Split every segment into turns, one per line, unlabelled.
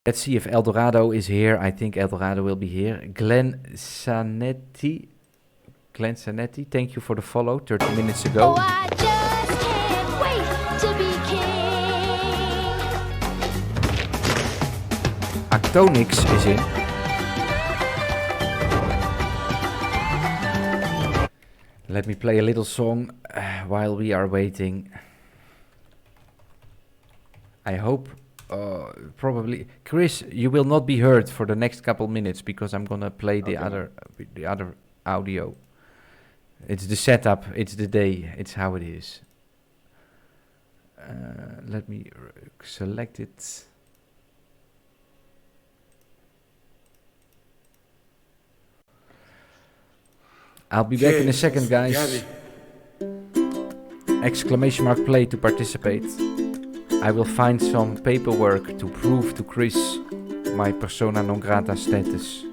Let's see if Eldorado is here. I think Eldorado will be here. Glenn Sanetti, thank you for the follow 30 minutes ago.
Oh, I just can't wait to be king.
Actonix is in. Let me play a little song while we are waiting. I hope, probably, Chris, you will not be heard for the next couple minutes because I'm gonna play the other audio. It's the setup, it's the day, it's how it is. Let me select it. I'll be back in a second, guys. Exclamation mark play to participate. I will find some paperwork to prove to Chris my persona non grata status.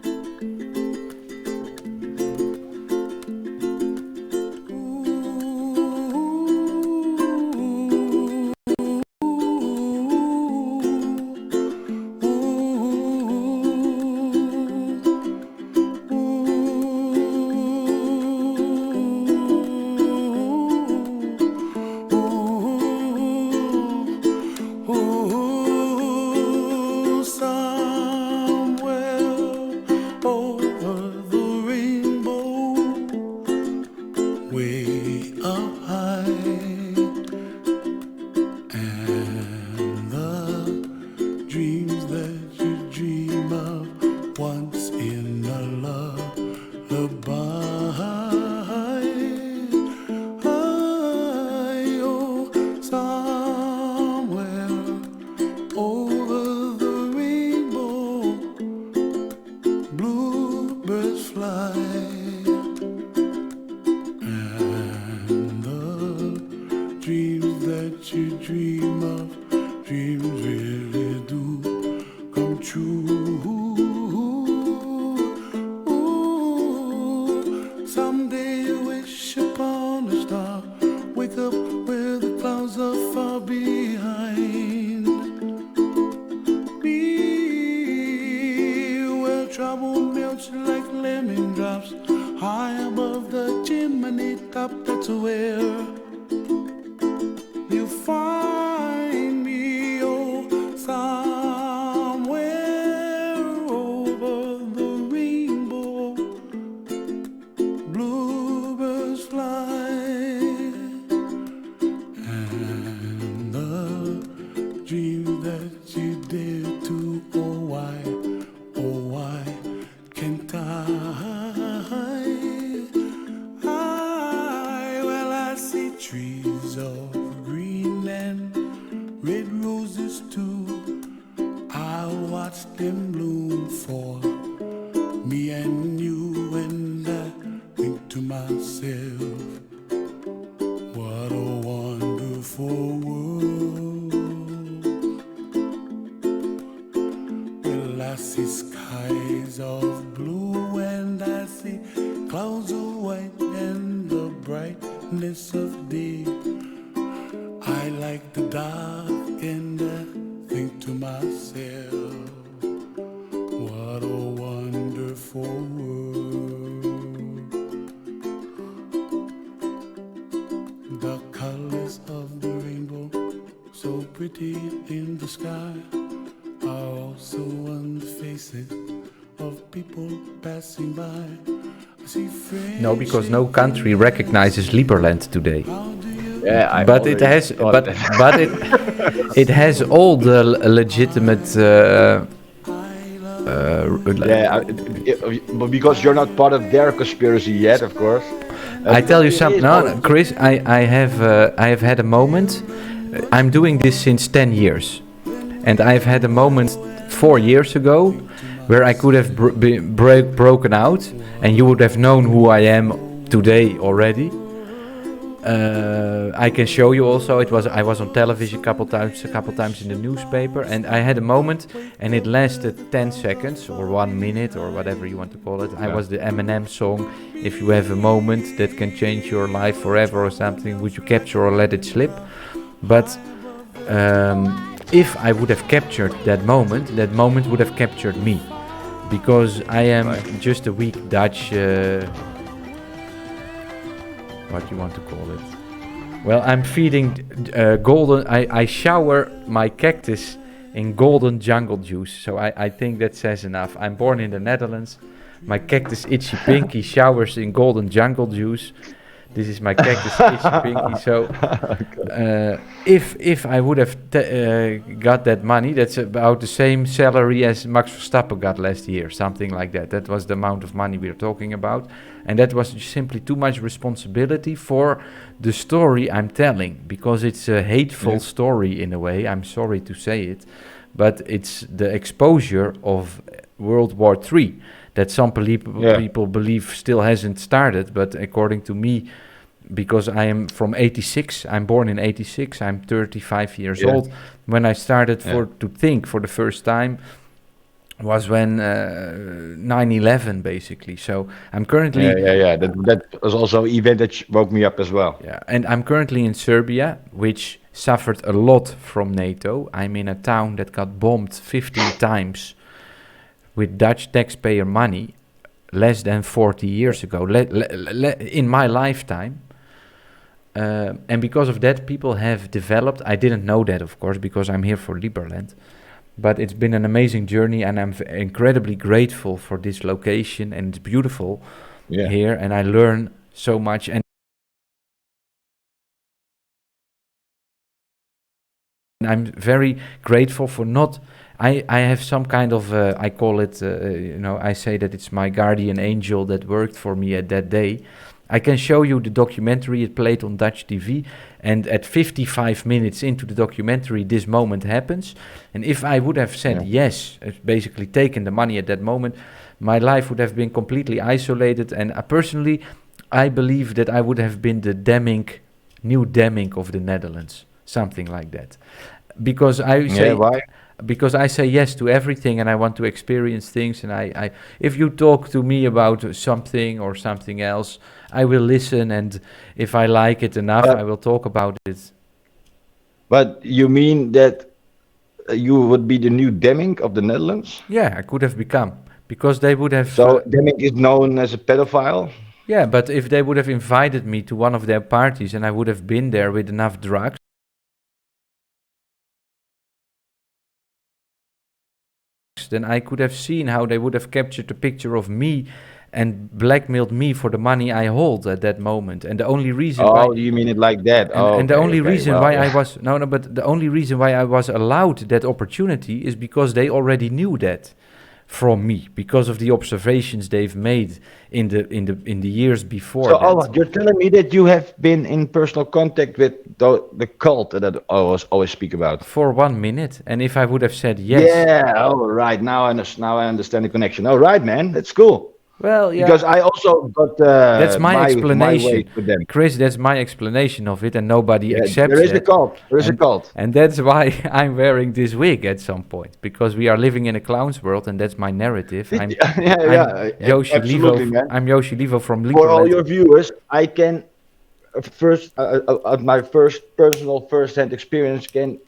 No, because no country recognizes Liberland today.
Yeah,
but it has, but it has all the legitimate.
But because you're not part of their conspiracy yet, of course.
I tell you something, no, Chris. I have had a moment. I'm doing this since 10 years, and I've had a moment 4 years ago where I could have broken out, and you would have known who I am today already. I can show you also. I was on television a couple times in the newspaper, and I had a moment, and it lasted 10 seconds or 1 minute or whatever you want to call it. Yeah. I was the Eminem song. If you have a moment that can change your life forever or something, would you capture or let it slip? But if I would have captured that moment would have captured me. Because I am just a weak Dutch, what you want to call it? Well, I'm feeding golden, I shower my cactus in golden jungle juice. So I think that says enough. I'm born in the Netherlands. My cactus Itchy Pinky showers in golden jungle juice. This is my cactus Itchy Pinky. So if I would have got that money, that's about the same salary as Max Verstappen got last year, something like that. That was the amount of money we are talking about. And that was simply too much responsibility for the story I'm telling, because it's a hateful story in a way. I'm sorry to say it, but it's the exposure of World War III that some people believe still hasn't started, but according to me, because I am from 86, I'm born in 86, I'm 35 years old. When I started to think for the first time was when 9/11 basically. So I'm currently...
That was also an event that woke me up as well.
Yeah, and I'm currently in Serbia, which suffered a lot from NATO. I'm in a town that got bombed 15 times with Dutch taxpayer money less than 40 years ago, in my lifetime. And because of that, people have developed, I didn't know that, of course, because I'm here for Liberland, but it's been an amazing journey, and I'm incredibly grateful for this location, and it's beautiful here, and I learn so much. And I'm very grateful for I have some kind of, I call it, I say that it's my guardian angel that worked for me at that day. I can show you the documentary, it played on Dutch TV, and at 55 minutes into the documentary, this moment happens. And if I would have said yes, basically taken the money at that moment, my life would have been completely isolated. And personally, I believe that I would have been the new Demmink of the Netherlands, something like that. Because I say...
why?
Because I say yes to everything, and I want to experience things, and I if you talk to me about something or something else, I will listen, and if I like it enough, I will talk about it.
But you mean that you would be the new Demmink of the Netherlands?
Yeah, I could have become, because they would have...
So Demmink is known as a pedophile?
Yeah, but if they would have invited me to one of their parties, and I would have been there with enough drugs, then I could have seen how they would have captured a picture of me and blackmailed me for the money I hold at that moment. And the only reason why...
Oh, you mean it like that?
And the only reason why I was... but the only reason why I was allowed that opportunity is because they already knew that from me, because of the observations they've made in the years before.
So, you're telling me that you have been in personal contact with the cult that I always speak about?
For 1 minute, and if I would have said yes...
Yeah, all right, now I understand the connection. All right, man, that's cool.
Well, yeah.
Because I also got
that's my explanation,
my way with them.
Chris. That's my explanation of it, and nobody accepts it.
There is a cult. There is a cult,
and that's why I'm wearing this wig at some point, because we are living in a clown's world, and that's my narrative. I'm Yoshi Livo. Man. I'm Yoshi Livo from Liberland.
For all your viewers, I can my first-hand experience can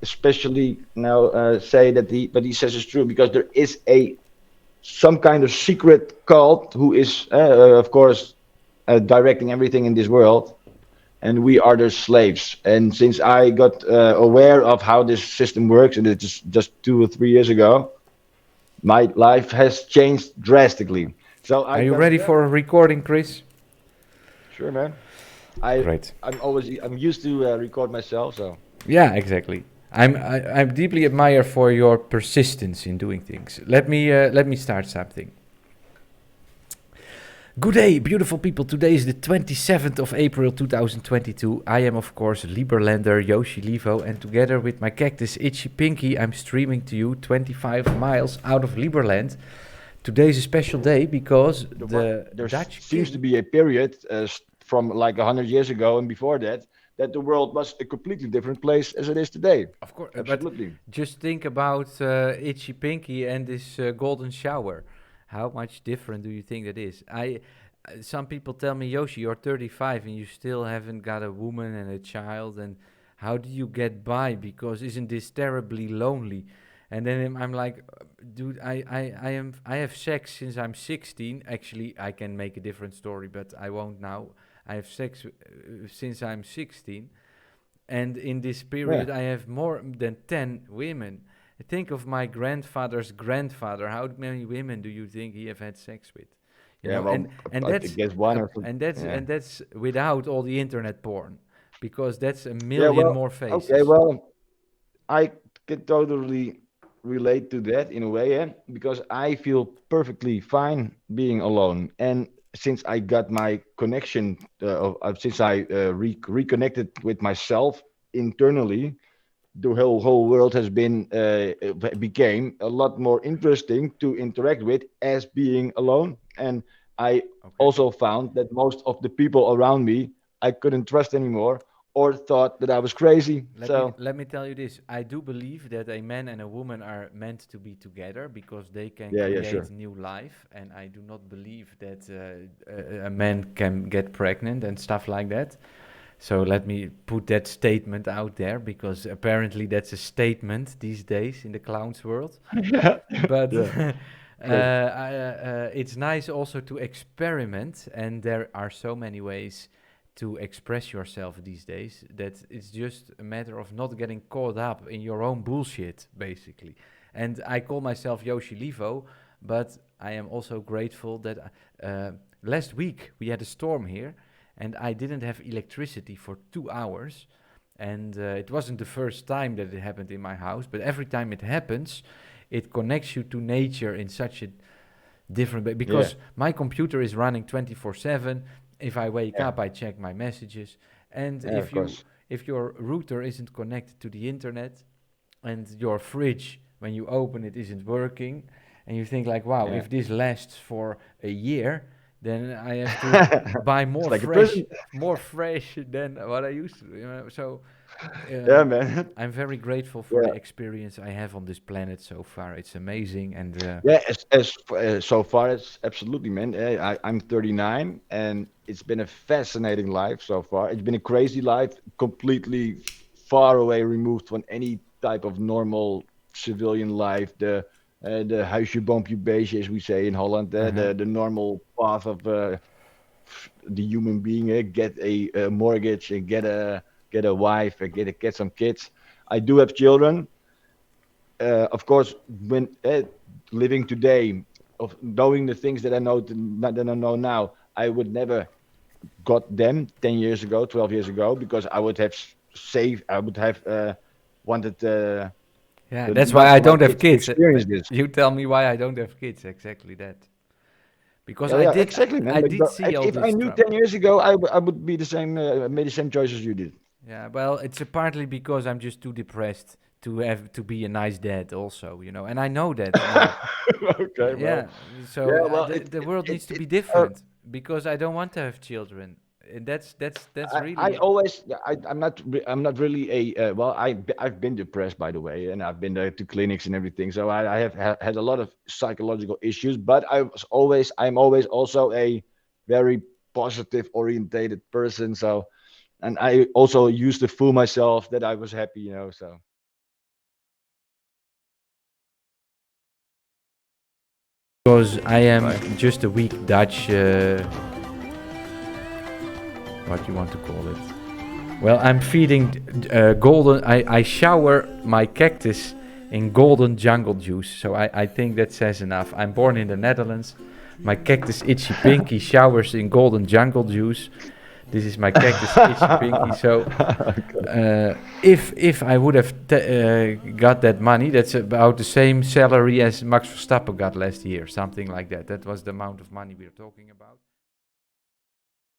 especially now say that what he says is true, because there is some kind of secret cult who is, of course, directing everything in this world, and we are their slaves. And since I got aware of how this system works, and it's just 2 or 3 years ago, my life has changed drastically. So,
are you ready for a recording, Chris?
Sure, man.
Great.
I'm used to record myself, so.
Yeah, exactly. I'm deeply admire for your persistence in doing things. Let me start something. Good day, beautiful people. Today is the 27th of April 2022. I am, of course, Liberlander Yoshi Livo, and together with my cactus Itchy Pinky, I'm streaming to you 25 miles out of Liberland. Today is a special day because there
seems to be a period from like 100 years ago and before that the world was a completely different place as it is today.
Of course,
absolutely.
But just think about Itchy Pinky and this golden shower. How much different do you think that is? Some people tell me, Yoshi, you're 35 and you still haven't got a woman and a child. And how do you get by? Because isn't this terribly lonely? And then I'm like, dude, I have sex since I'm 16. Actually, I can make a different story, but I won't now. I have sex since I'm 16. And in this period, I have more than 10 women. Think of my grandfather's grandfather. How many women do you think he have had sex with? You
Yeah,
know,
well,
and
I
that's
guess one or
and that's without all the internet porn, because that's a
yeah,
million
well,
more
okay,
faces.
well, I can totally relate to that in a way, because I feel perfectly fine being alone. And since I got my connection, since I reconnected with myself internally, the whole world has been became a lot more interesting to interact with as being alone. And I
Okay.
also found that most of the people around me I couldn't trust anymore, or thought that I was crazy. So
Let me tell you this. I do believe that a man and a woman are meant to be together because they can
yeah,
create
sure.
new life, and I do not believe that a man can get pregnant and stuff like that. So let me put that statement out there, because apparently that's a statement these days in the clowns world. But
Yeah, great.
it's nice also to experiment, and there are so many ways to express yourself these days that it's just a matter of not getting caught up in your own bullshit, basically. And I call myself Yoshi Livo, but I am also grateful that last week we had a storm here, and I didn't have electricity for 2 hours. And it wasn't the first time that it happened in my house, but every time it happens, it connects you to nature in such a different way.
Yeah,
Because my computer is running 24/7. If I wake
yeah,
up, I check my messages. And
yeah, of course.
if your router isn't connected to the internet, and your fridge, when you open it, isn't working, and you think like, wow,
Yeah.
if this lasts for a year, then I have to buy
It's like a prison.
more fresh than what I used to. So
Yeah,
um,
man.
I'm very grateful for
Yeah.
the experience I have on this planet so far. It's amazing, and
Yeah, so far it's absolutely, man. I'm 39, and it's been a fascinating life so far. It's been a crazy life, completely far away, removed from any type of normal civilian life. The huisje, boompje, beestje, as we say in Holland,
uh-huh.
the normal path of the human being. Get a mortgage, and get a wife, get some kids. I do have children, of course, when living today, of knowing the things that that I know now, I would never got them 10 years ago, 12 years ago, because I would have saved, I would have wanted
Yeah, that's why
not
I
for my
don't have
kids to
kids.
experience this.
You tell me why I don't have kids. Exactly that. Because
Yeah, yeah, exactly,
I
man.
did
But
see all
if I
this
knew
trouble.
10 years ago, I would be the same, made the same choices you did.
Yeah, well, it's partly because I'm just too depressed to be a nice dad, also, and I know that now.
Okay, well,
Yeah, so
yeah, well,
the world needs to
it
be different because I don't want to have children. And that's
I
really.
always yeah, I'm not really a well I've been depressed, by the way, and I've been to clinics and everything, so I have had a lot of psychological issues, but I'm always also a very positive orientated person, so, and I also used to fool myself that I was happy, so
Because I am
right.
just a weak Dutch, what you want to call it. Well, I'm feeding golden. I shower my cactus in golden jungle juice. So I think that says enough. I'm born in the Netherlands. My cactus Itchy Pinky showers in golden jungle juice. This is my cactus Itchy Pinky. So if I would have got that money, that's about the same salary as Max Verstappen got last year, something like that. That was the amount of money we are talking about.